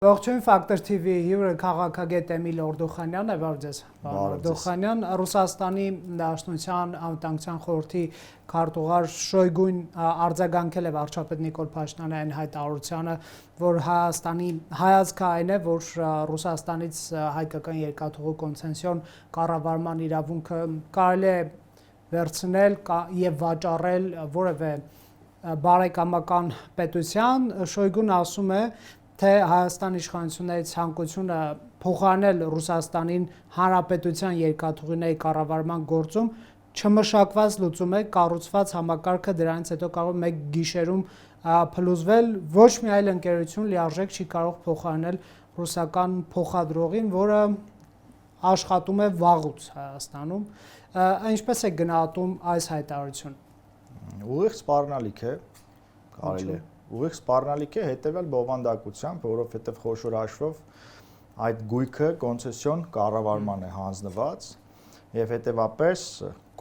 Ողջույն Factor TV հյուրը քաղաքագետ Էմիլ Օրդոխանյանն է, բարև ձեզ։ Օրդոխանյան, Ռուսաստանի Դաշնության անվտանգության խորհրդի քարտուղար Շոյգուն արձագանքել է վարչապետ Նիկոլ Փաշինյանի այն հայտարարությանը, որ Հայաստանի հայացքը այն է, որ Ռուսաստանից հայկական երկաթուղու կոնցեսիոն կառավարման իրավունքը կարելի է վերցնել եւ վաճառել որևէ բարեկամական պետության։ Շոյգուն ասում է, թե Հայաստանի իշխանությունների ցանկությունը փոխանել Ռուսաստանին հանրապետության երկաթուղիների կառավարման գործում չմշակված լուծում է, կառուցված համակարգը դրանից հետո կարող մեկ գիշերում փլուզվել, ոչ մի այլ ընկերություն լիարժեք չի կարող փոխանել ռուսական փոխադրողին, որը աշխատում է վաղուց Հայաստանում։ Ինչպես է գնահատում այս հայտարարությունը։ Ուղիղ սպառնալիք է, կարելի է։ Ուղիղ սպառնալիք է հետևյալ բովանդակությամբ, որովհետև խոշոր հաշվով այդ գույքը կոնցեսիոն կառավարման է հանձնված եւ հետեւապես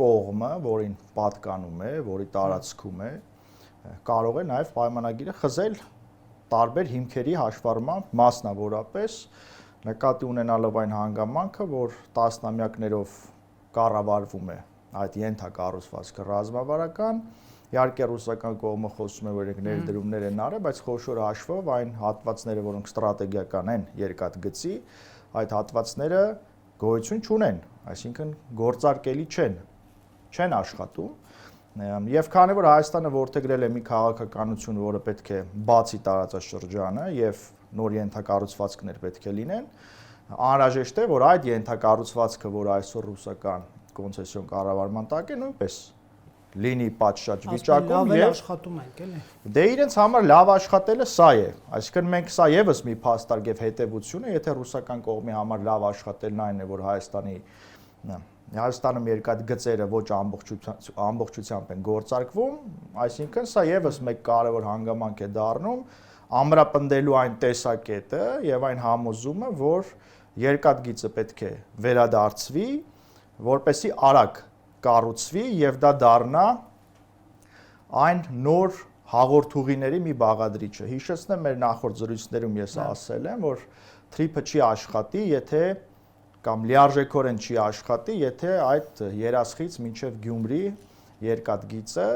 կողմը, որին պատկանում է, որի տարածքում է, կարող է նաեւ պայմանագիրը խզել տարբեր հիմքերի հաշվառմամբ, մասնավորապես նկատի ունենալով այն հանգամանքը, որ տասնամյակներով կառավարվում է այդ ենթակառուցվածքը ռազմավարական. Իհարկե ռուսական կողմը խոսում է, որ ներդրումներ են արել, բայց խոշոր հաշվով այն հատվածները, որոնք ստրատեգիական են երկաթգծի, այդ հատվածները գոյություն չունեն, այսինքն գործարկելի չեն աշխատում։ Եվ քանի որ Հայաստանը որդեգրել է մի քաղաքականություն, որը պետք է բացի տարածաշրջանը եւ նոր ենթակառուցվածքներ պետք է լինեն, անհրաժեշտ է, որ այդ ենթակառուցվածքը, որը այսօր ռուսական կոնցեսիոն կառավարման տակ է, նույնպես լինի պատշաճ վիճակում եւ աշխատում ենք, էլի։ Դե իրենց համար լավ աշխատելը սա է, այսինքն մենք սա եւս մի փաստարկ եւ հետեւություն է, եթե ռուսական կողմի համար լավ աշխատելն այն է, որ Հայաստանում երկաթգծերը ոչ ամբողջությամբ են գործարկվում, այսինքն սա եւս մեկ կարևոր հանգամանք է դառնում ամրապնդելու այն տեսակետը եւ այն համոզումը, որ երկաթգիծը պետք է վերադարձվի, որպեսզի արագ կառուցվի եւ դա դառնա այն նոր հաղորդուղիների մի բաղադրիչը։ Հիշեցնեմ, մեր նախորդ զրույցներում ես ասել եմ, որ թրիփը չի աշխատի, եթե կամ լիարժեքորեն չի աշխատի, եթե այդ Երասխից մինչև Գյումրի երկաթգիծը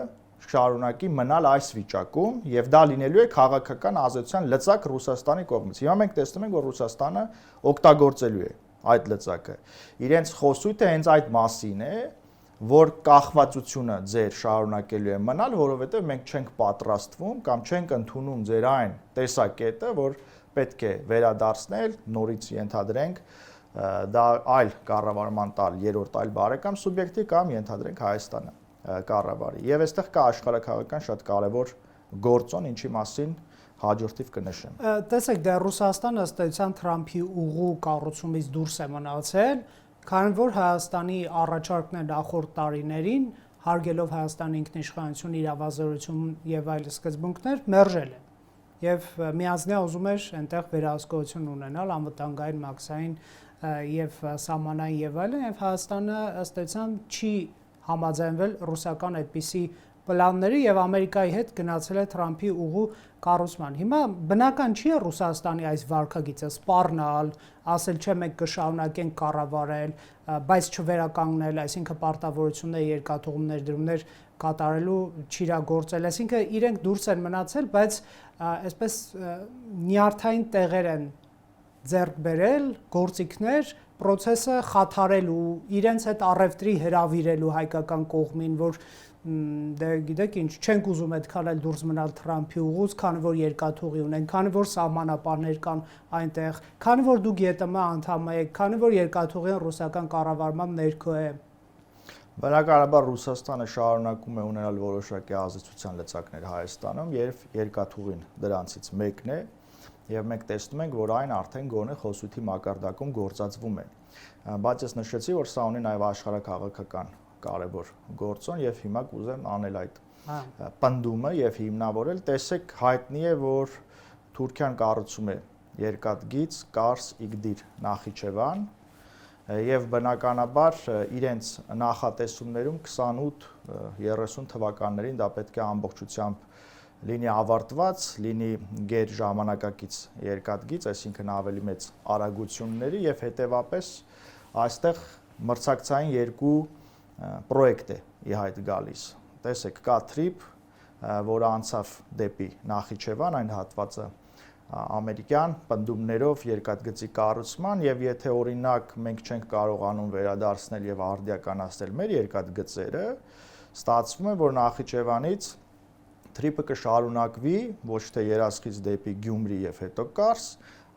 շարունակի մնալ այս վիճակում եւ դա լինելու է քաղաքական ազատության լծակ Ռուսաստանի կողմից։ Հիմա մենք տեսնում ենք, որ Ռուսաստանը օգտագործելու է այդ լծակը։ Իրենց խոսույթը հենց այդ մասին է, որ կախվածությունը ձեր շարունակելու է մնալ, որովհետև մենք չենք պատրաստվում կամ չենք ընդունում ձեր այն տեսակետը, որ պետք է վերադարձնել, նորից ենթադրենք դա այլ կառավարման տալ, երրորդ այլ բարեկամ սուբյեկտի կամ ենթադրենք Հայաստանը կառավարի։ Եվ այստեղ կա աշխարհաքաղաքական շատ կարևոր գործոն, ինչի մասին հաջորդիվ կնշեմ։ Տեսեք, դե Ռուսաստանը ըստ էության Թրամփի ուղու կառուցումից դուրս է մնացել, քանի որ Հայաստանի առաջարկն է նախորդ տարիներին, հարգելով Հայաստանի ինքնիշխանություն, իրավազորություն եւ այլ սկզբունքներ, մերժել է։ Եվ միանձնյա ուզում էր այնտեղ վերահսկողություն ունենալ անվտանգային, մաքսային եւ սահմանային եւ այլն, եւ Հայաստանը ըստ էության չի համաձայնվել ռուսական այդպիսի պլանների եւ Ամերիկայի հետ գնացել է Թրամփի ուղու կառուցման։ Հիմա բնական չի է Ռուսաստանի այս վարքագիծը սպառնալ, ասել չէ մենք կշարունակենք կառավարել, բայց չվերականգնել, այսինքն պարտավորություններ, երկաթուղում ներդրումներ կատարելու չիրագործել, այսինքն իրենք դուրս են մնացել, բայց այսպես նյարդային տեղեր են ձեռք բերել, գործիքներ, process-ը խաթարելու, իրենց հետ առևտրի հրավիրելու հայկական կողմին, որ դե գիտեք ինչ, չենք ուզում այդքան էլ դուրս մնալ Թրամփի ուղուց, քանի որ երկաթուղի ունեն, քանի որ սահմանապարներ կան այնտեղ, քանի որ դուք ԵՏՄ անդամ եք, քանի որ երկաթուղին ռուսական կառավարման ներքո է։ Բնականաբար Ռուսաստանը շարունակում է ունենալ որոշակի ազդեցության լծակներ Հայաստանում, եւ երկաթուղին դրանցից մեկն է, եւ մենք տեսնում ենք, որ այն արդեն գոնե խոսույթի մակարդակում գործածվում է։ Բայց ես նշեցի, որ սա ունի նաեւ աշխարհաքաղաքական կարևոր գործոն եւ հիմա կուզեմ անել այդ պնդումը եւ հիմնավորել։ Տեսեք, հայտնի է, որ Թուրքիան կառուցում է երկաթգիծ Կարս-Իգդիր Նախիջևան եւ բնականաբար իրենց նախատեսումներում 28-30 թվականներին դա պետք է ամբողջությամբ լինի ավարտված, լինի գեր ժամանակակից երկաթգիծ, այսինքն ավելի մեծ արագությունների եւ հետեւապես այստեղ մրցակցային երկու պրոյեկտ է ի հայտ գալիս։ Տեսեք, կա TRIP, որը անցավ դեպի Նախիջևան, այն հատվածը ամերիկյան պնդումներով երկաթգծի կառուցման եւ եթե օրինակ մենք չենք կարողանում վերադարձնել եւ արդիականացնել մեր երկաթգծերը, ստացվում է, որ Նախիջևանից TRIP-ը կշարունակվի ոչ թե Երասխից դեպի Գյումրի եւ հետո Կարս,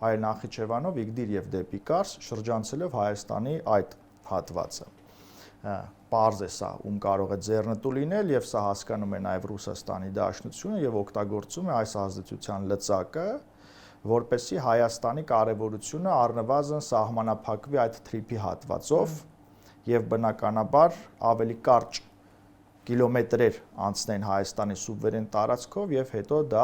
այլ Նախիջևանով Իգդիր եւ դեպի Կարս, շրջանցելով Հայաստանի այդ հատվածը։ Պարզ է սա, ում կարող է ձեռնտու լինել եւ սա հասկանում է նաեւ Ռուսաստանի Դաշնությունը եւ օգտագործում է այս ազդեցության լծակը, որպեսզի Հայաստանի կարևորությունը առնվազն սահմանափակվի այդ TRIP-ի հատվածով եւ բնականաբար ավելի կարճ կիլոմետրեր անցնեն Հայաստանի սուվերեն տարածքով եւ հետո դա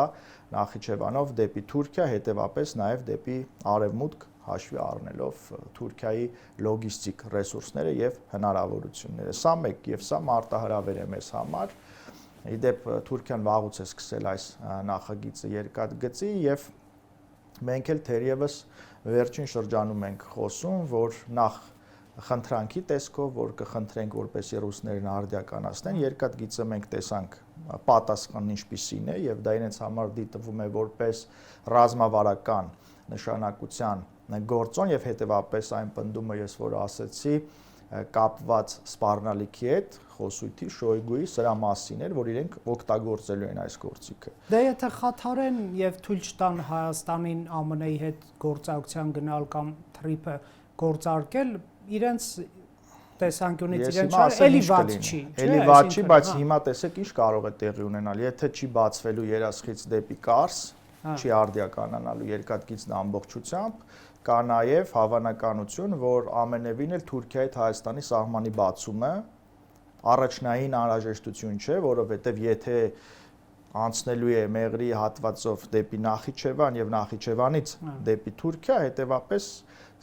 Նախիջևանով դեպի Թուրքիա, հետեւապես նաեւ դեպի արևմուտք հաշվի առնելով Թուրքիայի լոգիստիկ ռեսուրսները եւ հնարավորությունները։ Սա մեկ եւ սա մարտահրավեր է մեզ համար։ Իդեպ Թուրքիան վաղուց է սկսել այս նախագիծը երկաթգծի եւ մենք էլ թերևս վերջին շրջանում ենք խոսում, որ նախ խնդրանքի տեսքով, որ կխնդրենք, որպեսզի ռուսներն արդիականացնեն, երկաթգիծը մենք տեսանք պատասխանն ինչպիսին է եւ դա իրենց համար դիտվում է որպես ռազմավարական նշանակության գործոն եւ հետեւապես այն պնդումը, ես որ ասեցի, կապված սպառնալիքի հետ խոսույթի Շոյգուի սրա մասին էր, որ իրենք օգտագործելու են այս գործիքը։ Դե եթե խաթարեն եւ թույլ չտան Հայաստանին ԱՄՆ-ի հետ գործակցության գնալ կամ TRIP-ը գործարկել, իրենց տեսանկյունից իրենց էլի ված չի, էլի ված չի, բայց հիմա տեսեք ինչ կարող է տեղի ունենալ, եթե չի բացվելու Երասխից դեպի Կարս, չի արդիականանալու երկաթգիծն ամբողջությամբ, կա նաև հավանականություն, որ ամենևին էլ Թուրքիայի հետ Հայաստանի սահմանի բացումը առաջնային անհրաժեշտություն չէ, որովհետև եթե անցնելու է Մեղրի հատվածով դեպի Նախիջևան եւ Նախիջևանից դեպի Թուրքիա, հետեւապես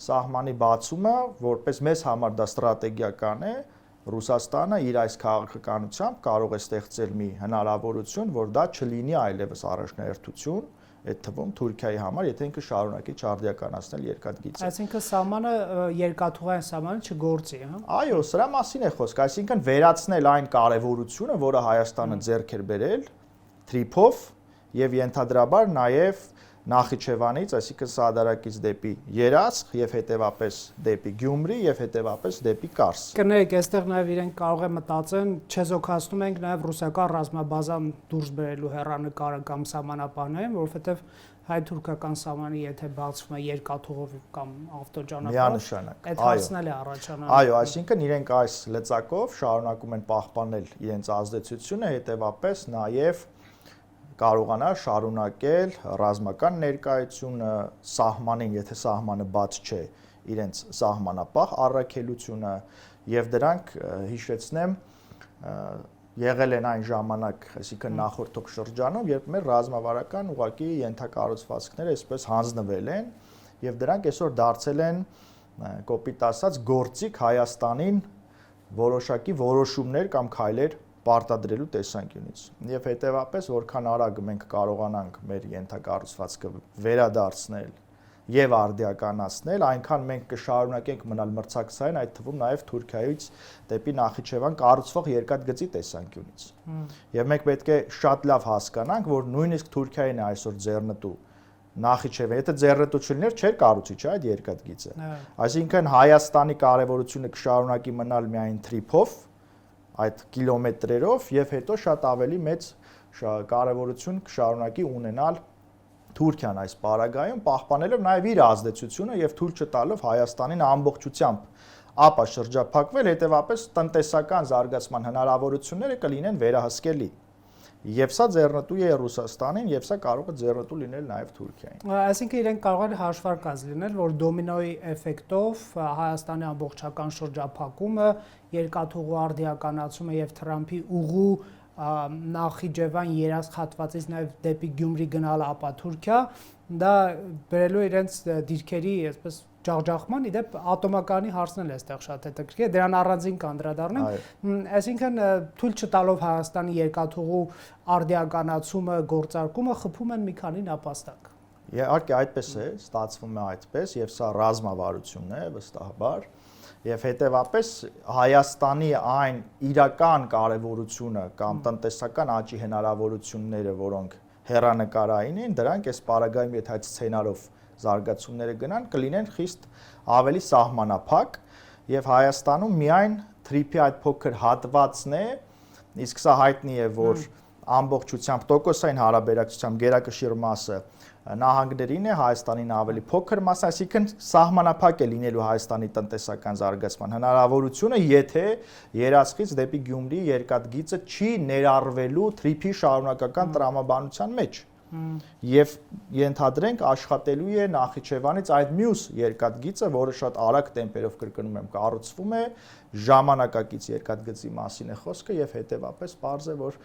սահմանի բացումը, որպես մեզ համար դա ստրատեգիական է, Ռուսաստանը իր այս քաղաքականությամբ կարող է ստեղծել մի հնարավորություն, որ դա չլինի այլևս առաջնահերթություն, այդ թվում Թուրքիայի համար, եթե ինքը շարունակի չարդիականացնել երկաթգիծը։ Այսինքն սահմանը երկաթուղային սահմանը չգործի, հա։ Այո, սրա մասին է խոսք, այսինքն վերացնել այն կարևորությունը, որը Հայաստանը ձեռք էր բերել TRIP-ով եւ ենթադրաբար նաեւ Նախիջևանից, այսինքն Սահադարակից դեպի Երասխ եւ հետեւապես դեպի Գյումրի եւ հետեւապես դեպի Կարս։ Կներեք, այստեղ նաեւ իրենք կարող է մտածեն, չեզոքացնում ենք նաեւ ռուսական ռազմաբազան դուրս բերելու հեռանկարը կամ սահմանապահներին, որովհետեւ հայ-թուրքական սահմանի եթե բացվում է երկաթուղով կամ ավտոճանապարհ, այդ հարցն է առաջանալու։ Այո, այսինքն իրենք այս լծակով շարունակում են պահպանել իրենց ազդեցությունը, հետեւապես նաեւ կարողանա շարունակել ռազմական ներկայությունը սահմանին, եթե սահմանը բաց չէ, իրենց սահմանապահ առաքելությունը եւ դրանք հիշեցնեմ եղել են այն ժամանակ, այսինքն նախորդող շրջանում, երբ մեր ռազմավարական ուղղակի ենթակառուցվածքները այսպես հանձնվել են եւ դրանք այսօր դարձել են կոպիտ ասած գործիք Հայաստանին որոշակի որոշումներ կամ քայլեր պարտադրելու տեսանկյունից եւ հետեւապես որքան արագ մենք կարողանանք մեր ենթակառուցվածքը վերադարձնել եւ արդիականացնել, այնքան մենք կշարունակենք մնալ մրցակցային, այդ թվում նաեւ Թուրքիայից դեպի Նախիջևան կառուցվող երկաթգծի տեսանկյունից։ Եվ մենք պետք է շատ լավ հասկանանք, որ նույնիսկ Թուրքիային է այսօր ձեռնտու Նախիջևան, եթե ձեռնտու չլիներ, չէր կառուցի, չէ՞ այդ երկաթգիծը։ Այսինքն Հայաստանի կարևորությունը կշարունակի մնալ միայն TRIP-ով, այդ կիլոմետրերով եւ հետո շատ ավելի մեծ կարևորություն կշարունակի ունենալ Թուրքիան այս պարագայում, պահպանելով նաեւ իր ազդեցությունը եւ թույլ չտալով Հայաստանին ամբողջությամբ ապա շրջափակվել, հետեւապես տնտեսական զարգացման հնարավորությունները կլինեն վերահսկելի։ Եվ սա ձեռնտու է Ռուսաստանին, եւ սա կարող է ձեռնտու լինել նաեւ Թուրքիային։ Այսինքն իրենք կարող են հաշվարկած լինել, որ դոմինոյի էֆեկտով Հայաստանի ամբողջական շրջափակումը, երկաթուղու արդիականացումը եւ Թրամփի ուղու Նախիջևան Երասխ հատվածից նաեւ դեպի Գյումրի գնալը ապա Թուրքիա դա բերելու իրենց դիրքերի, այսպես ջախջախման, իդեպ ատոմականի հարցն էլ էստեղ շատ հետաքրքիր է, դրան առանձին կանդրադառնանք, այսինքն թույլ չտալով Հայաստանի երկաթուղու արդիականացումը, գործարկումը խփում են մի քանի նապաստակ։ Իհարկե այդպես է, ստացվում է այդպես, եւ սա ռազմավարություն է վստահաբար, եւ հետեւապես Հայաստանի այն իրական կարեւորությունը կամ տնտեսական աճի հնարավորությունները, որոնք հեռանկարային են, դրանք այս պարագայում եթե այդ սցենարով զարգացումները գնան, կլինեն խիստ ավելի սահմանափակ եւ Հայաստանում միայն թրիփի այդ փոքր հատվածն է, իսկ սա հայտնի է, որ ամբողջությամբ տոկոսային հարաբերակցությամբ գերակշիռ մասը նահանգներին է, Հայաստանին ավելի փոքր մասը, այսինքն սահմանափակ է լինելու Հայաստանի տնտեսական զարգացման հնարավորությունը, եթե երասխից դեպի Գյումրի երկաթգիծը չի ներառվելու թրիփի շարունակական տրամաբանության մեջ։ Եվ ենթադրենք աշխատելու է Նախիջևանից այդ մյուս երկաթգիծը, որը շատ արագ տեմպերով կրկնում եմ կառուցվում է, ժամանակակից երկաթգծի մասին է խոսքը եւ հետեւապես պարզ է, որ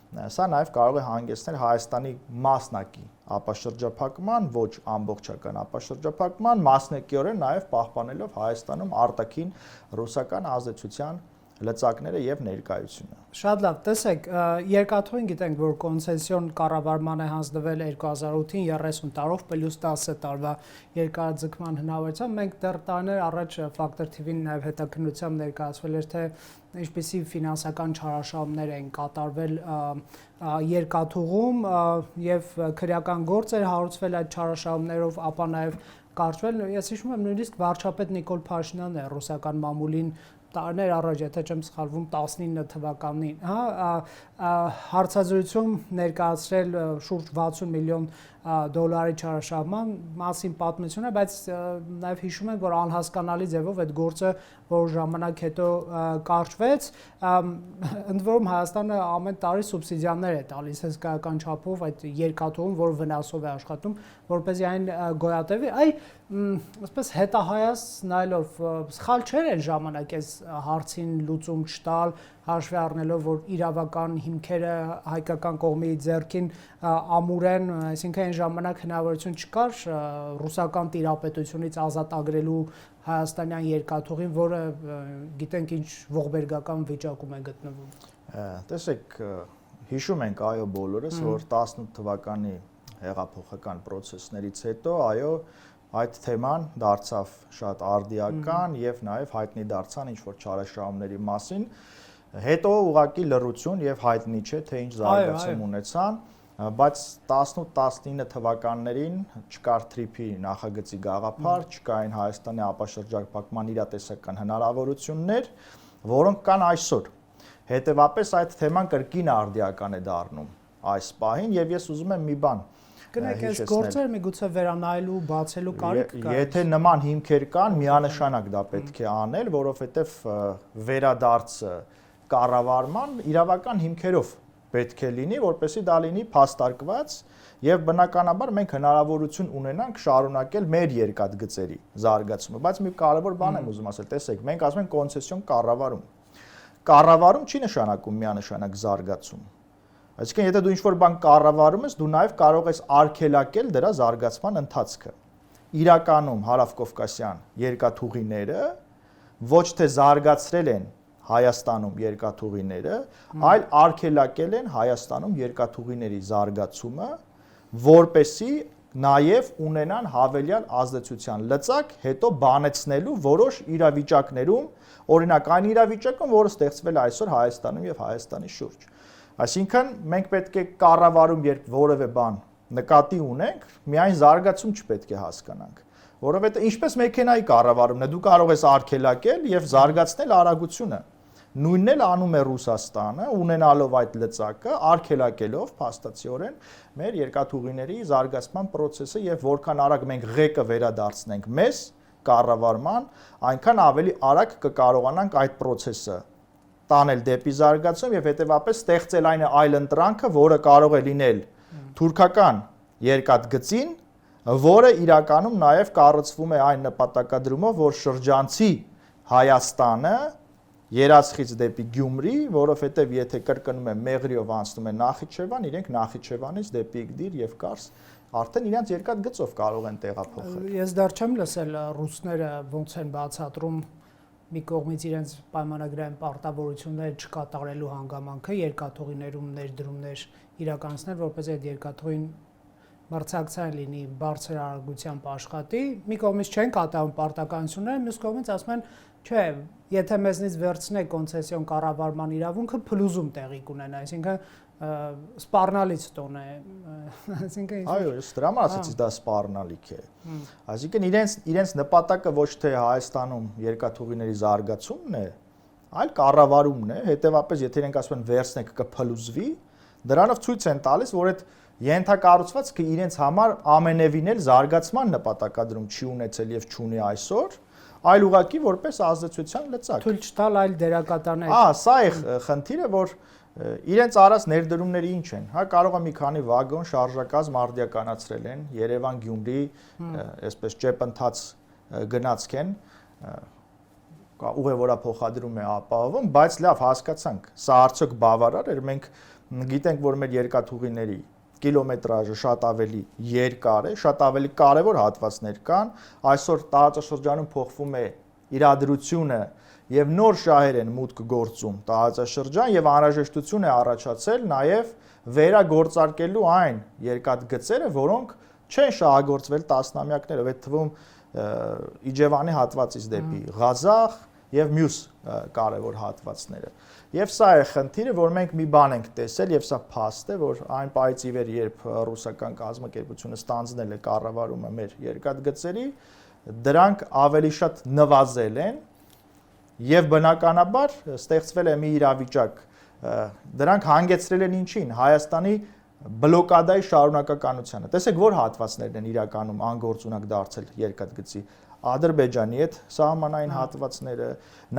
սա նաև կարող է հանգեցնել Հայաստանի մասնակի ապաշրջափակման, ոչ ամբողջական ապաշրջափակման, մասնակիորեն նաև պահպանելով Հայաստանում արտաքին ռուսական ազդեցության լծակները եւ ներկայությունը։ Շատ լավ, տեսեք, երկաթուղին գիտենք, որ կոնցեսիոն կառավարման է հանձնվել 2008-ին 30 տարով պլյուս 10 տարվա երկարաձգման հնարավորությամբ, մենք դեռ տարիներ առաջ Factor TV-ին նաև հետաքննությամբ ներկայացվել էր, թե ինչպիսի ֆինանսական չարաշահումներ են կատարվել երկաթուղում եւ քրեական գործ էր հարուցվել այդ չարաշահումներով, ապա նաև կարճվել, ես հիշում եմ նույնիսկ վարչապետ Նիկոլ Փաշինյանն է ռուսական մամուլին տարիներ առաջ, եթե չեմ սխալվում 19 թվականին, հարցազրույցում ներկայացրել շուրջ 60 միլիոն դոլարի չարաշահման մասին պատմությունը, բայց նաև հիշում ենք, որ անհասկանալի ձևով այդ գործը որ ժամանակ հետո կարճվեց, ընդ որում Հայաստանը ամեն տարի սուբսիդիաներ է տալիս հսկայական չափով այդ երկաթուղուն, որը վնասով է աշխատում, որպեսզի այն գոյատևի, այսպես հետահայաց նայելով սխալ չէր այն ժամանակ այս հարցին լուծում չտալ, հաշվի առնելով, որ իրավական հիմքերը հայկական կողմի ձեռքին ամուր են, այսինքն այն ժամանակ հնարավորություն չկար ռուսական տիրապետությունից ազատ ագրելու հայաստանյան երկաթուղին, որը գիտենք ինչ ողբերգական վիճակում է գտնվում։ Տեսեք, հիշում ենք այո բոլորս, որ 18 թվականի հեղափոխական process-ներից հետո այո այդ թեման դարձավ շատ արդիական եւ նաեւ հայտնի դարձան ինչ որ չարաշահումների մասին, հետո ուղակի լռություն եւ հայտնի չէ թե ինչ զարգացում ունեցան, բայց 18-19 թվականներին չկար թրիփի նախագծի գաղափար, չկային Հայաստանի ապաշրջափակման իրատեսական հնարավորություններ, որոնք կան այսօր։ Հետևաբար այդ թեման կրկին արդիական է դառնում այս պահին եւ ես ուզում եմ մի բան Կնեք այս գործերը միգուցե վերանայելու, բացելու կարիք կա։ Եթե նման հիմքեր կան, միանշանակ դա պետք է անել, որովհետև վերադարձը կառավարման իրավական հիմքերով պետք է լինի, որպեսզի դա լինի փաստարկված եւ բնականաբար մենք հնարավորություն ունենանք շարունակել մեր երկաթգծերի զարգացումը, բայց մի կարևոր բան եմ ուզում ասել, տեսեք, մենք ասում ենք կոնցեսիոն կառավարում։ Կառավարում չի նշանակում միանշանակ զարգացում։ Այսինքն, եթե դու ինչ-որ բան կառավարում ես, դու նաև կարող ես արգելակել դրա զարգացման ընթացքը։ Իրականում հարավկովկասյան երկաթուղիները ոչ թե զարգացրել են Հայաստանում երկաթուղիները, այլ արգելակել են Հայաստանում երկաթուղիների զարգացումը, որպեսզի նաև ունենան հավելյալ ազդեցության լծակ, հետո բանեցնելու որոշ իրավիճակներում, օրինակ այն իրավիճակում, որը ստեղծվել է այսօր Հայաստանում եւ Հայաստանի շուրջ։ Այսինքն մենք պետք է կառավարում, երբ որևէ բան նկատի ունենք, միայն զարգացում չպետք է հասկանանք, որովհետեւ ինչպես մեքենայի կառավարումն է, դու կարող ես արգելակել եւ զարգացնել արագությունը։ Նույնն էլ անում է Ռուսաստանը, ունենալով այդ լծակը, արգելակելով փաստացիորեն մեր երկաթուղիների զարգացման process-ը եւ որքան արագ մենք ղեկը վերադարձնենք մեզ կառավարման, այնքան ավելի արագ կկարողանանք այդ process-ը տանել դեպի զարգացում եւ հետեւաբար ստեղծել այլ ընտրանքը, որը կարող է լինել թուրքական երկաթգծին, որը իրականում նաեւ կառուցվում է այն նպատակադրումով, որ շրջանցի Հայաստանը երասխից դեպի Գյումրի, որովհետեւ եթե կրկնում եմ Մեղրիով անցնում է Նախիջևան, իրենք Նախիջևանից դեպի Իգդիր եւ Կարս արդեն իրենց երկաթգծով կարող են տեղափոխել։ Ես դեռ չեմ լսել ռուսները ոնց են բացատրում մի կողմից իրենց պայմանագրային պարտավորությունները չկատարելու հանգամանքը երկաթուղիներում ներդրումներ իրականացնել, որպես այդ երկաթուղին մրցակցային լինի, բարձր արագությամբ աշխատի, մի կողմից չեն կատարում պարտականությունները, մյուս կողմից ասում են, չէ, եթե մեզնից վերցնեք կոնցեսիոն կառավարման իրավունքը, փլուզում տեղի կունենա, այսինքն սպառնալից տոն է, այսինքն այո, ես դրա համար ասացի, դա սպառնալիք է։ Այսինքն իրենց նպատակը ոչ թե Հայաստանում երկաթուղիների զարգացումն է, այլ կառավարումն է, հետեւաբար եթե իրենք ասում են վերցնեք կփլուզվի, դրանով ցույց են տալիս, որ այդ ենթակառուցվածքը իրենց համար ամենևին էլ զարգացման նպատակադրում չի ունեցել եւ չունի այսօր, այլ ուղղակի որպես ազդեցության լծակ։ Թույլ չտալ այլ դերակատարներ։ Սա է խնդիրը, որ իրենց արած ներդրումները ինչ են, հա կարող է մի քանի վագոն շարժակազմ արդիականացրել են, Երևան-Գյումրի, այսպես ճեպընթաց գնացք են, ուղևորափոխադրում է ապահովում, բայց լավ հասկացանք, սա արդյոք բավարար էր, մենք գիտենք, որ մեր երկաթուղիների կիլոմետրաժը շատ ավելի երկար է, շատ ավելի կարևոր հատվածներ կան, այսօր տարածաշրջանում փոխվում է իրադրությունը եւ նոր շահեր են մուտք գործում տարածաշրջան եւ անհրաժեշտություն է առաջացել նաեւ վերագործարկելու այն երկաթգծերը, որոնք չեն շահագործվել տասնամյակներով, այդ թվում Իջևանի հատվածից դեպի Ղազախ եւ մյուս կարևոր հատվածները։ Եվ սա է խնդիրը, որ մենք մի բան ենք տեսել եւ սա փաստ է, որ այն պայից ի վեր, երբ ռուսական կազմակերպությունը ստանձնել է կառավարումը մեր երկաթգծերի, դրանք ավելի շատ նվազել են եւ բնականաբար ստեղծվել է մի իրավիճակ, դրանք հանգեցրել են ինչին, Հայաստանի բլոկադայի շարունակականությանը։ Տեսեք, որ հատվածներն են իրականում անգործունակ դարձել երկաթգծի Ադրբեջանի հետ սահմանային հատվածները,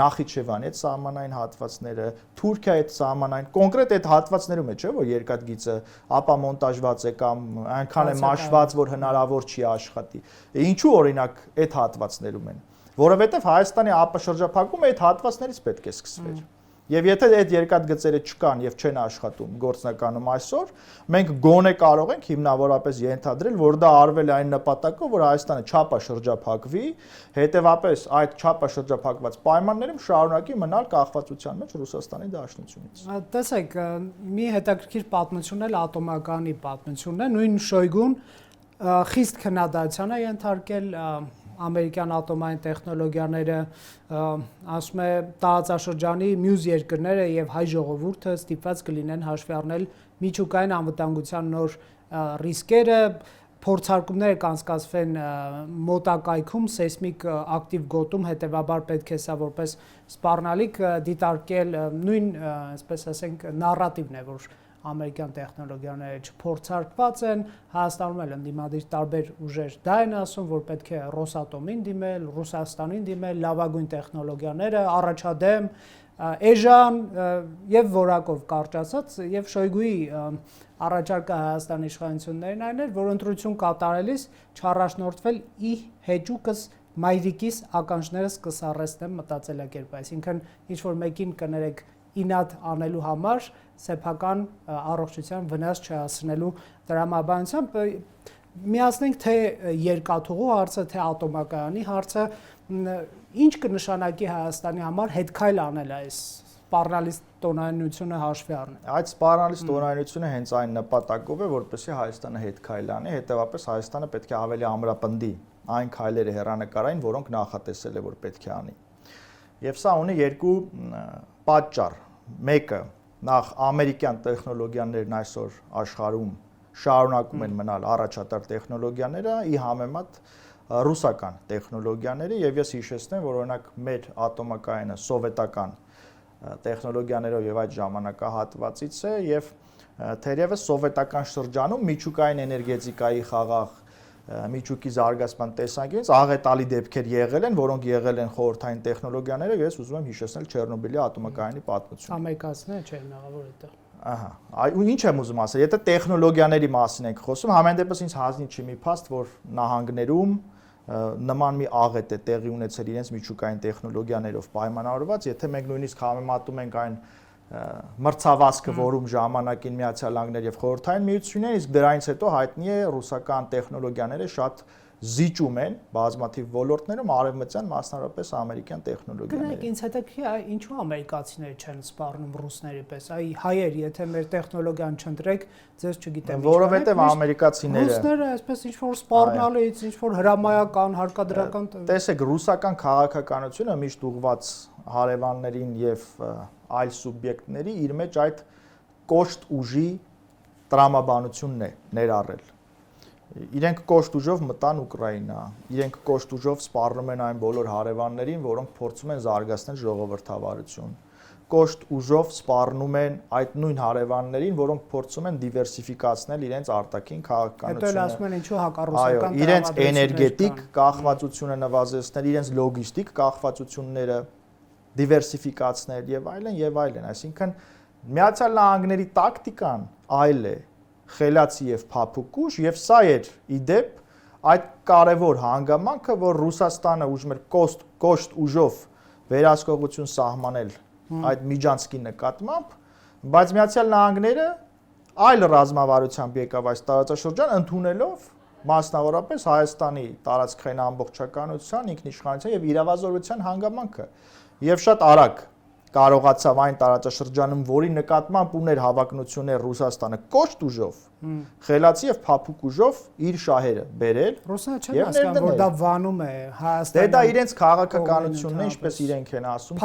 Նախիջևանի հետ սահմանային հատվածները, Թուրքիայի հետ սահմանային, կոնկրետ այդ հատվածներում է, չէ՞, որ երկաթգիծը ապամոնտաժված է կամ այնքան է մաշված, որ հնարավոր չի աշխատի։ Ինչու օրինակ այդ հատվածներում են, որովհետև Հայաստանի ԱՊ-շրջափակումը այդ հատվածներից պետք է սկսվեր։ Եվ եթե այդ երկաթգծերը չկան եւ չեն աշխատում գործնականում այսօր, մենք գոնե կարող ենք հիմնավորապես ենթադրել, որ դա արվել է այն նպատակով, որ Հայաստանը չափաշրջափակվի, հետեւապես այդ չափաշրջափակված պայմաններում շարունակի մնալ կախվածության մեջ Ռուսաստանի Դաշնությունից։ Տեսեք, մի հետաքրքիր պատմություն էլ ատոմականի պատմությունն է, նույն Շոյգուն խիստ քննադատության է ենթարկել ամերիկյան ատոմային տեխնոլոգիաները, ասում է տարածաշրջանի մյուս երկրները եւ հայ ժողովուրդը ստիպված կլինեն հաշվի առնել միջուկային անվտանգության նոր ռիսկերը, փորձարկումներ կանցկացվեն մոտակայքում սեյսմիկ ակտիվ գոտում, հետեւաբար պետք է սա որպես սպառնալիք դիտարկել նույն, այսպես ասենք, նարատիվն է, որ ամերիկյան տեխնոլոգիաները չփորձարկված են, Հայաստանում էլ ընդդիմադիր տարբեր ուժեր դա են ասում, որ պետք է Ռոսատոմին դիմել, Ռուսաստանին դիմել, լավագույն տեխնոլոգիաները, առաջադեմ, էժան եւ որակով կարճացած եւ Շոյգուի առաջարկը Հայաստանի իշխանություններին այն էր, որ ընտրություն կատարելիս չառաջնորդվել ի հեճուկս մայրիկիս ականջներս կսառեցնեմ մտածելակերպ, այսինքն ինչ որ մեկին կներեք ինատ անելու համար սեփական առողջության վնաս չհասցնելու տրամաբանությամբ միացնենք թե երկաթուղու հարցը, թե ատոմակայանի հարցը, ինչ կնշանակի Հայաստանի համար հետքայլ անել այս սպառնալից տոնայնությունը հաշվի առնել։ Այդ սպառնալից տոնայնությունը հենց այն նպատակով է, որպեսզի Հայաստանը հետքայլ անի, հետեւաբար Հայաստանը պետք է ավելի ամրապնդի այն քայլերը հեռանկարային, որոնք նախատեսել է, որ պետք է անի։ Եվ սա ունի երկու պատճառ։ Մեկը նախ ամերիկյան տեխնոլոգիաներն այսօր աշխարհում շարունակում են մնալ առաջատար տեխնոլոգիաները ի համեմատ ռուսական տեխնոլոգիաների եւ ես հիշեցնեմ, որ օրինակ մեր ատոմակայանը սովետական տեխնոլոգիաներով եւ այդ ժամանակահատվածից է եւ թերևս սովետական շրջանում միջուկային էներգետիկայի խաղաղ միջուկի զարգացման տեսանկյունից աղետալի դեպքեր եղել են, որոնք եղել են խորհրդային տեխնոլոգիաները, եւ ես ուզում եմ հիշեցնել Չեռնոբիլի ատոմակայանի պատմությունը։ Ամերիկացիները չէ մեղավոր այդտեղ։ Ահա, ինչ եմ ուզում ասել, եթե տեխնոլոգիաների մասին ենք խոսում, համեն դեպս ինձ հանձնի չի մի փաստ, որ նահանգներում նման մի աղետ է տեղի ունեցել իրենց միջուկային տեխնոլոգիաներով պայմանավորված, եթե մենք նույնիսկ համեմատում ենք այն մրցավազքը, որում ժամանակին Միացյալ Նահանգներ եւ Խորհրդային Միությունն են, իսկ դրանից հետո հայտնի է ռուսական տեխնոլոգիաները շատ զիջում են բազմաթիվ ոլորտներում արևմտյան, մասնավորապես ամերիկյան տեխնոլոգիաները։ Գնանք ինձ հետաքրքիր է ինչու ամերիկացիները չեն սպառնում ռուսների պես։ Այ հայեր, եթե մեր տեխնոլոգիան չընտրեք, ձեզ չգիտեմ ինչ։ Որովհետև ամերիկացիները ռուսները այսպես ինչ որ սպառնալից, ինչ որ հրամայական, հարկադրական տեսեք, ռուսական քաղաքականությունը միշտ ուղղված հարևաններին եւ այլ սուբյեկտների իր մեջ այդ կոշտ ուժի տրամաբանությունն է ներառել։ Իրենք կոշտ ուժով մտան Ուկրաինա, իրենք կոշտ ուժով սպառնում են այն բոլոր հարևաններին, որոնք փորձում են զարգացնել ժողովրդավարություն։ Կոշտ ուժով սպառնում են այդ նույն հարևաններին, որոնք փորձում են դիվերսիֆիկացնել իրենց արտաքին քաղաքականությունը։ Հետո էլ ասում են ինչու հակառուսական այո, իրենց էներգետիկ կախվածությունը նվազեցնել, իրենց լոգիստիկ կախվածությունները դիվերսիֆիկացնել եւ այլն, այսինքն Միացյալ Նահանգների տակտիկան այլ է, խելացի եւ փափուկ ուժ, եւ սա էր իդեպ այդ կարևոր հանգամանքը, որ Ռուսաստանը ուզում էր կոշտ ուժով վերահսկողություն սահմանել այդ միջանցքի նկատմամբ, բայց Միացյալ Նահանգները այլ ռազմավարությամբ եկավ այս տարածաշրջան ընդունելով մասնավորապես Հայաստանի տարածքային ամբողջականության, ինքնիշխանության եւ իրավազորության հանգամանքը եւ շատ արագ կարողացավ այն տարածաշրջանում, որի նկատմամբ ուներ հավակնություններ Ռուսաստանը կոշտ ուժով, խելացի եւ փափուկ ուժով իր շահերը բերել։ Ռուսները չեն հասկանում, որ դա վանում է Հայաստանը։ Դե դա իրենց քաղաքականությունն է, ինչպես իրենք են ասում,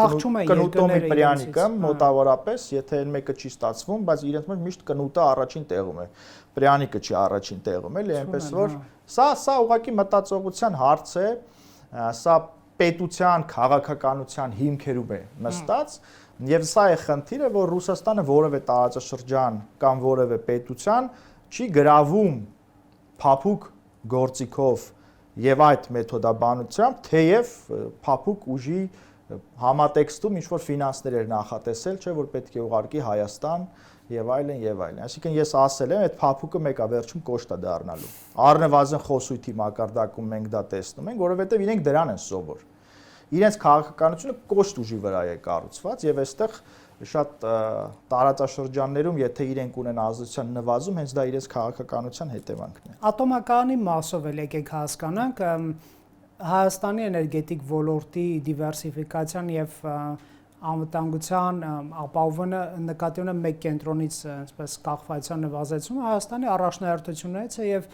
կնուտոմի պրյանիկը մոտավորապես, եթե այն մեկը չի ստացվում, բայց իրենց մեջ միշտ կնուտը առաջին տեղում է։ Պրյանիկը չի առաջին տեղում, էլի, այնպես որ սա ուղղակի մտածողության հարց է, սա պետության քաղաքականության հիմքերում է նստած եւ սա է խնդիրը, որ Ռուսաստանը որևէ տարածաշրջան կամ որևէ պետության չի գրավում փափուկ գործիքով եւ այդ մեթոդաբանությամբ, թեև փափուկ ուժի համատեքստում ինչ որ ֆինանսներ էր նախատեսել, չէ՞ որ պետք է ուղարկի Հայաստան եւ այլն եւ այլն։ Այսինքն ես ասել եմ, այդ փափուկը մեկա վերջում կոշտ է դառնալու։ Առնվազն խոսույթի մակարդակում մենք դա տեսնում ենք, որովհետեւ իրենք դրան են սովոր։ Իրենց քաղաքականությունը կոշտ ուժի վրա է կառուցված եւ այստեղ շատ տարածաշրջաններում, եթե իրենք ունեն ազդեցության նվազում, հենց դա իրենց քաղաքականության հետևանքն է։ Ատոմականի մասով էլ եկեք հասկանանք Հայաստանի էներգետիկ ոլորտի դիվերսիֆիկացիան եւ անվտանգության ապահովումը նկատի ունեմ մեկ կենտրոնից այսպես կախվածության նվազեցումը Հայաստանի առաջնահերթություններից է եւ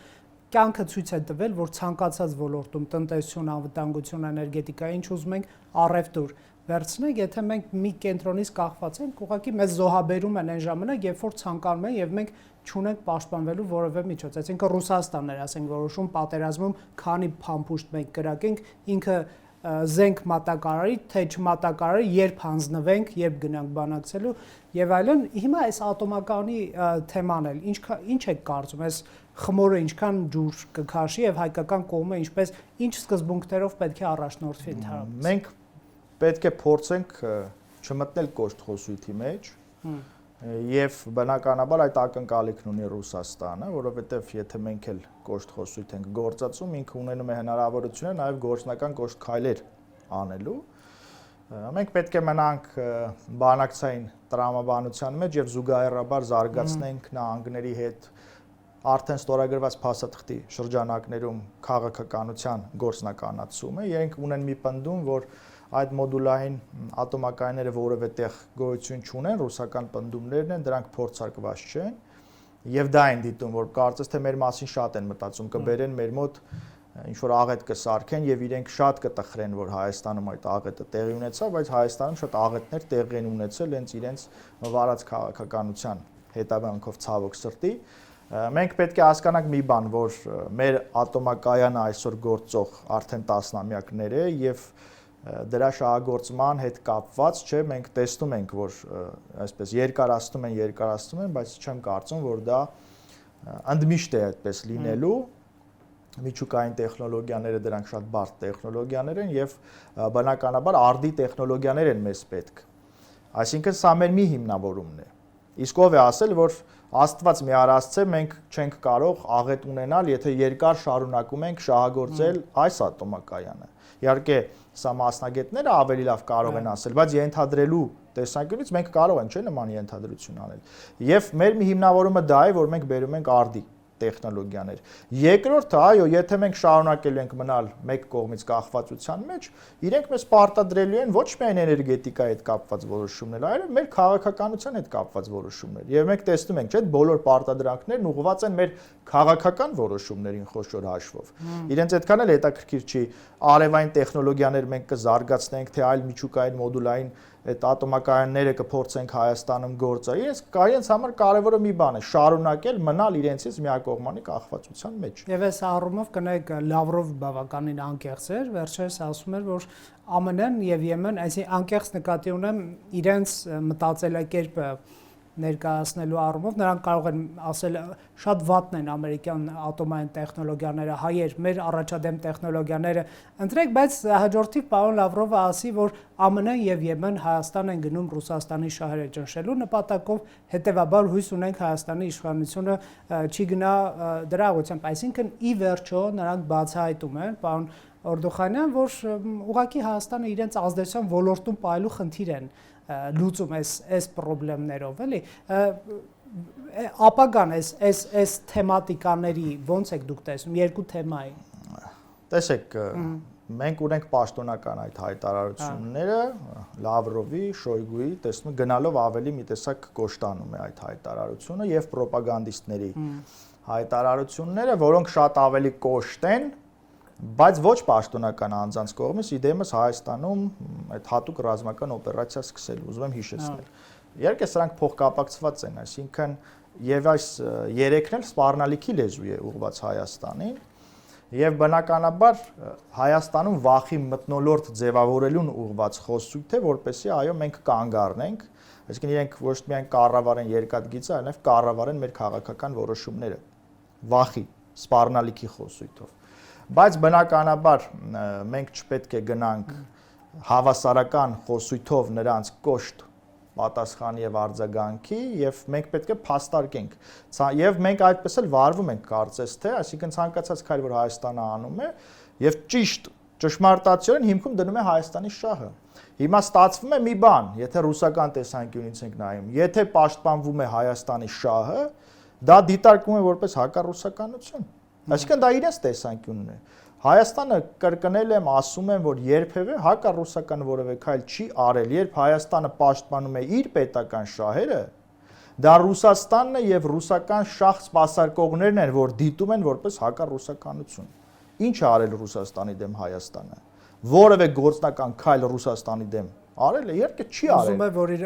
կյանքը ցույց է տվել, որ ցանկացած ոլորտում տնտեսություն, անվտանգություն, էներգետիկա, ինչ ուզում ենք առևտուր վերցնենք, եթե մենք մի կենտրոնից կախված ենք, ուղղակի մեզ զոհաբերում են այն ժամանակ, երբ որ ցանկանում են եւ մենք չունենք պաշտպանվելու որևէ միջոց։ Այսինքն Ռուսաստանն էր, ասենք, որոշում պատերազմում քանի փամփուշտ մենք կրակենք, ինքը զենք մատակարարի, թե չմատակարարի, երբ հանձնվենք, երբ գնանք բանակցելու եւ այլն։ Հիմա այս ատոմականի թեման էլ ինչ է կարծում, այս խմորը ինչքան ջուր կքաշի եւ հայկական կողմը ինչպես ինչ սկզբունքներով պետք է առաջնորդվի ընդհանրապես։ Մենք պետք է փորձենք չմտնել կոշտ խոսույթի մեջ եւ բնականաբար այդ ակնկալիքն ունի Ռուսաստանը, որովհետեւ եթե մենք էլ կոշտ խոսույթ ենք գործածում, ինքը ունենում է հնարավորությունը նաեւ գործնական կոշտ քայլեր անելու։ Մենք պետք է մնանք բանակցային տրամաբանության մեջ եւ զուգահեռաբար զարգացնենք նահանգների հետ արդեն ստորագրված փաստաթղթի շրջանակներում քաղաքականության գործնականացումը։ Իրենք ունեն մի պնդում, որ այդ մոդուլային ատոմակայանները որևէ տեղ գոյություն չունեն, ռուսական պնդումներն են, դրանք փորձարկված չեն եւ դա են դիտում, որ կարծես թե մեր մասին շատ են մտածում, կբերեն մեր մոտ ինչ որ աղետ կսարքեն եւ իրենք շատ կտխրեն, որ Հայաստանում այդ աղետը տեղի ունեցավ, բայց Հայաստանում շատ աղետներ տեղի են ունեցել հենց իրենց վարած քաղաքականության հետևանքով ցավոք սրտի։ Մենք պետք է հասկանանք մի բան, որ մեր ատոմակայանը այսօր գործող արդեն տասնամյակներ է եւ դրա շահագործման հետ կապված, չէ, մենք տեսնում ենք, որ այսպես երկարացնում են, բայց չեմ կարծում, որ դա ընդմիշտ է այդպես լինելու։ Միջուկային տեխնոլոգիաները դրանք շատ բարդ տեխնոլոգիաներ են եւ բնականաբար արդի տեխնոլոգիաներ են մեզ պետք։ Այսինքն սա մեր մի հիմնավորումն է։ Իսկ ով է ասել, որ Աստված մի արածցե մենք չենք կարող աղետ ունենալ, եթե երկար շարունակում ենք շահագործել այս ատոմակայանը։ Իհարկե, սա մասնագետները ավելի լավ կարող են ասել, բայց ենթադրելու տեսանկյունից մենք կարող ենք, չէ՞, նման ենթադրություն անել։ Եվ մեր մի հիմնավորումը դա է, որ մենք բերում ենք արդի տեխնոլոգիաներ։ Երկրորդը, այո, եթե մենք շարունակելու ենք մնալ մեկ կողմից կախվածության մեջ, իրենք մեզ պարտադրելու են ոչ միայն էներգետիկայի հետ կապված որոշումներ, այլ մեր քաղաքականության հետ կապված որոշումներ։ Եվ մենք տեսնում ենք, չէ՞, բոլոր պարտադրանքներն ուղղված են մեր քաղաքական որոշումներին խոշոր հաշվով։ Իրենց այդքան էլ հետաքրքիր չի արևային տեխնոլոգիաներ մենք կզարգացնենք, թե այլ միջուկային մոդուլային այդ ատոմակայանները կփորձենք Հայաստանում գործել։ Իրենց համար կարևորը մի բան է՝ շարունակել մնալ իրենցից միակողմանի կախվածության մեջ։ Եվ այս առումով կնայեք Լավրով բավականին անկեղծ էր, վերջերս ասում էր, որ ԱՄՆ-ն եւ Եմեն, այսինքն անկեղծ նկատի ունեմ իրենց մտածելակերպը ներկայացնելու առումով, նրանք կարող են ասել շատ վատն են ամերիկյան ատոմային տեխնոլոգիաները, հայեր, մեր առաջադեմ տեխնոլոգիաները ընտրեք, բայց հաջորդիվ պարոն Լավրովը ասի, որ ԱՄՆ-ն եւ Եմեն Հայաստան են գնում Ռուսաստանի շահերը ճնշելու նպատակով, հետեւաբար հույս ունենք Հայաստանի իշխանությունը չի գնա դրա ուղղությամբ, այսինքն ի վերջո նրանք բացահայտում են, պարոն Օրդոխանյան, որ ուղղակի Հայաստանը իրենց ազդեցության ոլորտում պայելու խնդիր են լուծում այս խնդիրներով, էլի ապագան այս թեմատիկաների ոնց եք դուք տեսնում երկու թեմայի։ Տեսեք, մենք ունենք պաշտոնական այդ հայտարարությունները, Լավրովի, Շոյգուի, տեսնում գնալով ավելի մի տեսակ կոշտանում է այդ հայտարարությունը եւ ռոպագանդիստների հայտարարությունները, որոնք շատ ավելի կոշտ են, բայց ոչ պաշտոնական անձանց կողմից իդեմս Հայաստանում այդ հատուկ ռազմական օպերացիա սկսել, ուզում եմ հիշեցնել։ Իհարկե սրանք փոխկապակցված են, այսինքն եւ այս երեքն էլ սպառնալիքի լեզու է ուղղված Հայաստանին, եւ բնականաբար Հայաստանում վախի մթնոլորտ ձևավորելուն ուղղված խոսույթ է, որպեսզի այո մենք կանգ առնենք, այսինքն իրենք ոչ միայն կառավարեն երկաթգիծը, այլև կառավարեն մեր քաղաքական որոշումները, վախի, սպառնալիքի խոսույթով։ Բայց բնականաբար մենք չպետք է գնանք հավասարական խոսույթով նրանց կոշտ պատասխանի եւ արձագանքի եւ մենք պետք է փաստարկենք եւ մենք այդպես էլ վարվում ենք կարծես թե, այսինքն ցանկացած քայլ որ Հայաստանը անում է եւ ճիշտ ճշմարտացիորեն հիմքում դնում է Հայաստանի շահը։ Հիմա ստացվում է մի բան, եթե ռուսական տեսանկյունից ենք նայում, եթե պաշտպանվում է Հայաստանի շահը, դա դիտարկվում է որպես հակառուսականություն։ Այսինքն դա իրենց տեսանկյունն է։ Հայաստանը կրկնել եմ, ասում եմ, որ երբևէ հակառուսական որևէ քայլ չի արել, երբ Հայաստանը պաշտպանում է իր պետական շահերը, դա Ռուսաստանն է եւ ռուսական շահ սպասարկողներն են, որ դիտում են որպես հակառուսականություն։ Ինչ է արել Ռուսաստանի դեմ Հայաստանը։ Որևէ գործնական քայլ Ռուսաստանի դեմ արել է, իհարկե չի արել։ Ուզում է, որ իր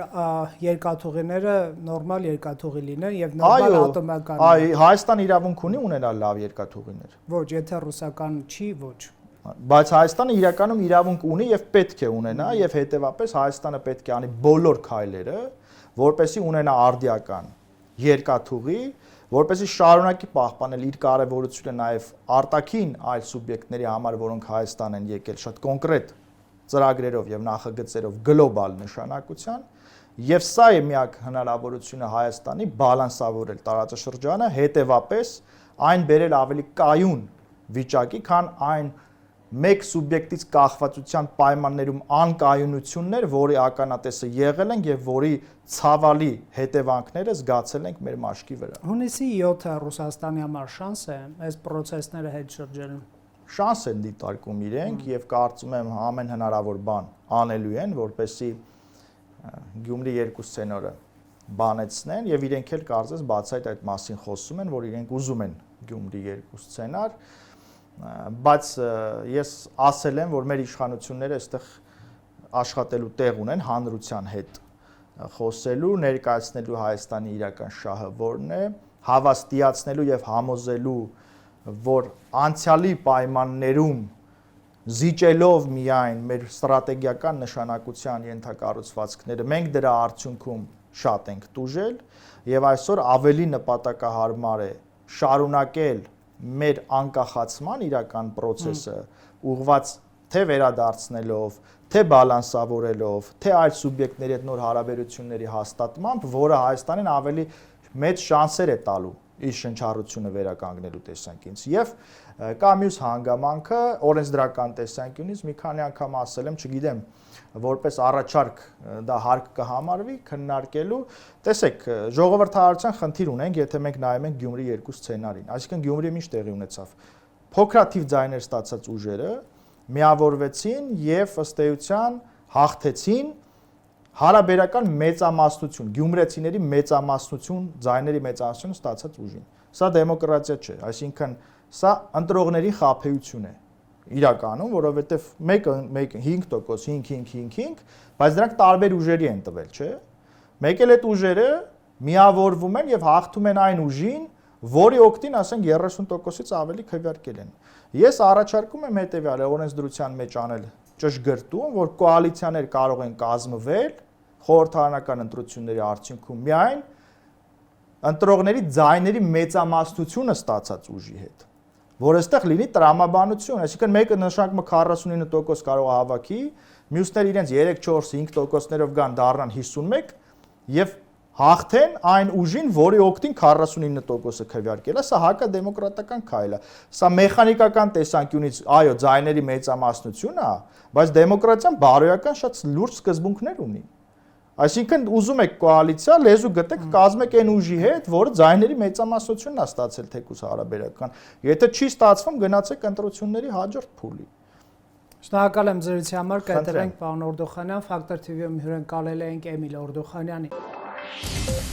երկաթուղիները նորմալ երկաթուղի լինեն եւ նորմալ ատոմական։ Այո, Հայաստանը իրավունք ունի ունենալ լավ երկաթուղիներ։ Ոչ, եթե ռուսական չի, ոչ։ Բայց Հայաստանը իրականում իրավունք ունի եւ պետք է ունենա եւ հետեւապես Հայաստանը պետք է անի բոլոր քայլերը, որպեսզի ունենա արդիական երկաթուղի, որպեսզի շարունակի պահպանել իր կարևորությունը նաեւ արտաքին այլ սուբյեկտների համար, որոնք Հայաստան են եկել շատ կոնկրետ ծրագրերով եւ նախագծերով գլոբալ նշանակության եւ սա է միակ հնարավորությունը Հայաստանի բալանսավորել տարածաշրջանը, հետեւապես այն բերել ավելի կայուն վիճակի, քան այն մեկ սուբյեկտից կախվածության պայմաններում անկայունություններ, որի ականատեսը եղել ենք եւ որի ցավալի հետևանքները զգացել ենք մեր մաշկի վրա։ Հունիսի 7-ը Ռուսաստանի համար շանս է այս process-ները հետ շրջելու։ Շանս են դիտարկում իրենք եւ կարծում եմ ամեն հնարավոր բան անելու են, որպեսզի Գյումրի 2 սցենարը բանեցնեն եւ իրենք էլ կարծես բացայտ այդ մասին խոսում են, որ իրենք ուզում են Գյումրի 2 սցենար, բայց ես ասել եմ, որ մեր իշխանությունները այստեղ աշխատելու տեղ ունեն հանրության հետ խոսելու, ներկայացնելու Հայաստանի իրական շահը որն է, հավաստիացնելու եւ համոզելու, որ անցյալի պայմաններում զիջելով միայն մեր ստրատեգիական նշանակության ենթակառուցվածքները մենք դրա արդյունքում շատ ենք տուժել եւ այսօր ավելի նպատակահարմար է շարունակել մեր անկախացման իրական process-ը ուղղված թե վերադարձնելով, թե բալանսավորելով, թե այլ սուբյեկտների հետ նոր հարաբերությունների հաստատմամբ, որը Հայաստանին ավելի մեծ շանսեր է տալու իր շնչառությունը վերականգնելու տեսանկյունից եւ կա մյուս հանգամանքը օրենսդրական տեսանկյունից մի քանի անգամ ասել եմ, չգիտեմ, որպես առաջարկ դա հարկ կհամարվի քննարկելու։ Տեսեք, ժողովրդավարության խնդիր ունենք, եթե մենք նայում ենք Գյումրի երկու սցենարին, այսինքն Գյումրիում ինչ տեղի ունեցավ։ Փոքրաթիվ ձայներ ստացած ուժերը միավորվեցին եւ ըստ էության հաղթեցին հարաբերական մեծամասնություն, գյումրեցիների մեծամասնություն, ձայների մեծամասնություն ստացած ուժին։ Սա դեմոկրատիա չէ, այսինքն սա ընտրողների խաբեություն է իրականում, որովհետև մեկը 5%, 5, բայց դրանք տարբեր ուժերի են տվել, չէ՞։ Մեկ էլ այդ ուժերը միավորվում են եւ հաղթում են այն ուժին, որի օգտին, ասենք 30%-ից ավելի քվեարկել են։ Ես առաջարկում եմ հետեւյալը օրենսդրության մեջ անել ճշգրտում, որ կոալիցիաներ կարող են կազմվել խորհրդարանական ընտրությունների արդյունքում միայն ընտրողների ձայների մեծամասնությունը ստացած ուժի հետ, որ այստեղ լինի տրամաբանություն, այսինքն մեկը նշանակում է 49% կարող է հավաքի, մյուսները իրենց 3, 4, 5%-ներով գան դառնան 51 եւ հաղթեն այն ուժին, որի օգտին 49%-ը քվեարկել է, սա հակադեմոկրատական քայլ է։ Սա մեխանիկական տեսանկյունից, այո, ձայների մեծամասնություն է, բայց դեմոկրատիան բարոյական շատ լուրջ սկզբունքներ ունի։ Այսինքն ուզում եք կոալիցիա, լեզու գտեք, կազմեք այն ուժի հետ, որը ձայների մեծամասնությունն է ստացել թեկուզ հարաբերական։ Եթե չի ստացվում, գնացեք ընտրությունների հաջորդ փուլի։ Շնորհակալ եմ զրույցի համար, կհետևենք պարոն Օրդոխանյան, Factor TV-ում հյուրընկալել ենք Էմիլ Օրդոխանյանին։